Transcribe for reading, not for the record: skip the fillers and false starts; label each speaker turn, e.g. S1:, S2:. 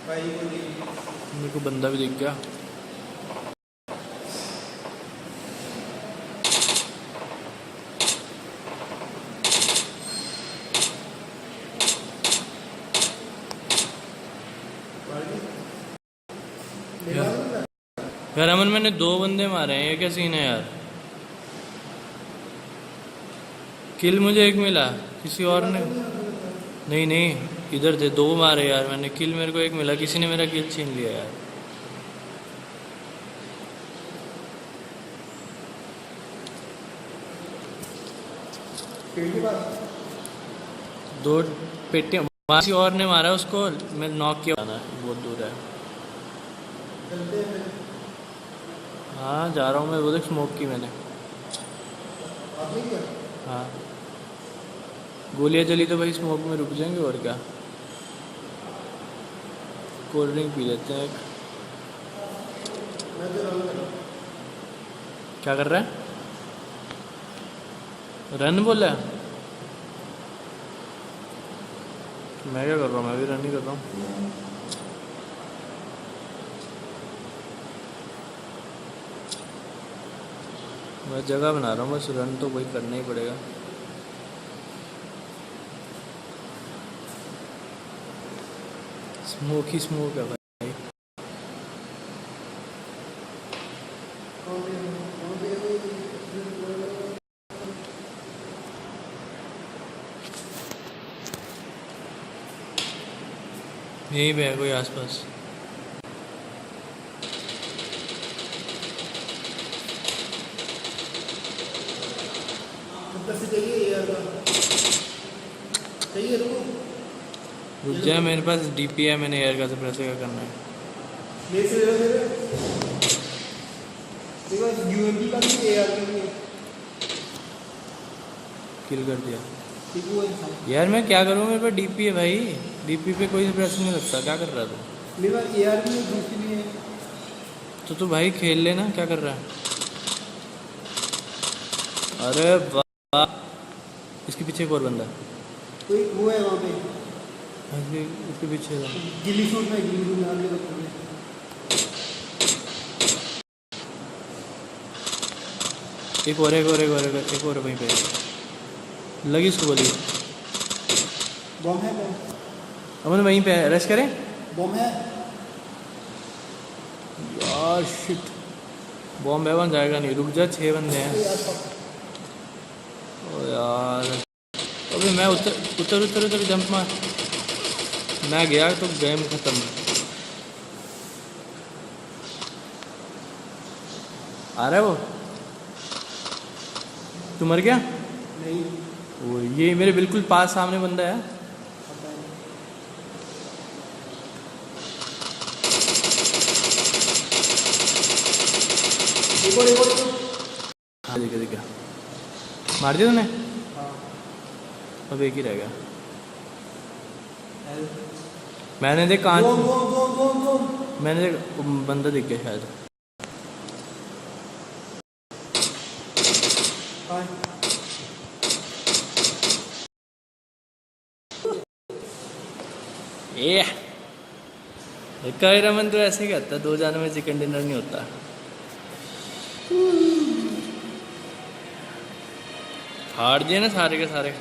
S1: मेरे को बंदा भी दिख गया। यार अमन मैंने 2 बंदे मारे हैं, ये क्या सीन है यार। किल मुझे एक मिला, किसी और ने नहीं नहीं इधर थे 2 मारे यार मैंने, किल मेरे को एक मिला, किसी ने मेरा किल छीन लिया यार। दो पेटियां किसी और ने मारा उसको, मैं नॉक किया ना, बहुत दूर है। हाँ जा रहा हूँ मैं, वो देख स्मोक की मैंने। हाँ गोलियां चली तो भाई स्मोक में रुक जाएंगे और क्या। कोल्ड ड्रिंक पी लेते हैं एक। क्या कर रहा है? रन बोला है? मैं क्या कर रहा हूँ, मैं भी रन ही कर रहा हूँ। मैं जगह बना रहा हूँ बस, रन तो वही करना ही पड़ेगा। स्मोक ही स्मोक है भाई। यहीं पे है कोई आसपास। रुक जाए, मेरे पास डीपी है, मैंने एयर का सप्रेसर क्या करना है। किल कर दिया यार। मैं क्या करूँ, मेरे पास डीपी है भाई, डीपी पे कोई सप्रेसर नहीं लगता। क्या कर रहा है तू?
S2: मेरे पास एआर भी दूसरी है।
S1: तो तू भाई खेल लेना, क्या कर रहा है? अरे वाह, इसके पीछे एक और बंदा है।
S2: कोई वो है वहाँ पे,
S1: इसके पीछे
S2: गिल्ली शूट में, गिल्ली शूट डाल के।
S1: एक और वहीं पे लगी उसको गोली।
S2: बम है, बम
S1: अमन वहीं पे है, रश करें?
S2: बम है
S1: यार शिट, बॉम्ब है, बन जाएगा नहीं, रुक जा, 6 बंदे हैं। ओ यार अबे मैं उतर जंप मार। मैं गया तो गेम खत्म। आ रहा है वो? तू मर गया?
S2: नहीं,
S1: वो ये मेरे बिल्कुल पास सामने बंदा है। हाँ देखा मार दिया तूने?
S2: हाँ।
S1: अब एक ही रह गया। मैंने देख कांच, मैंने देख बंदा दिख गया शायद। ए रमन तो ऐसे ही कहता, 2 जानों में चिकन डिनर नहीं होता। फाड़ दिए ना सारे के सारे।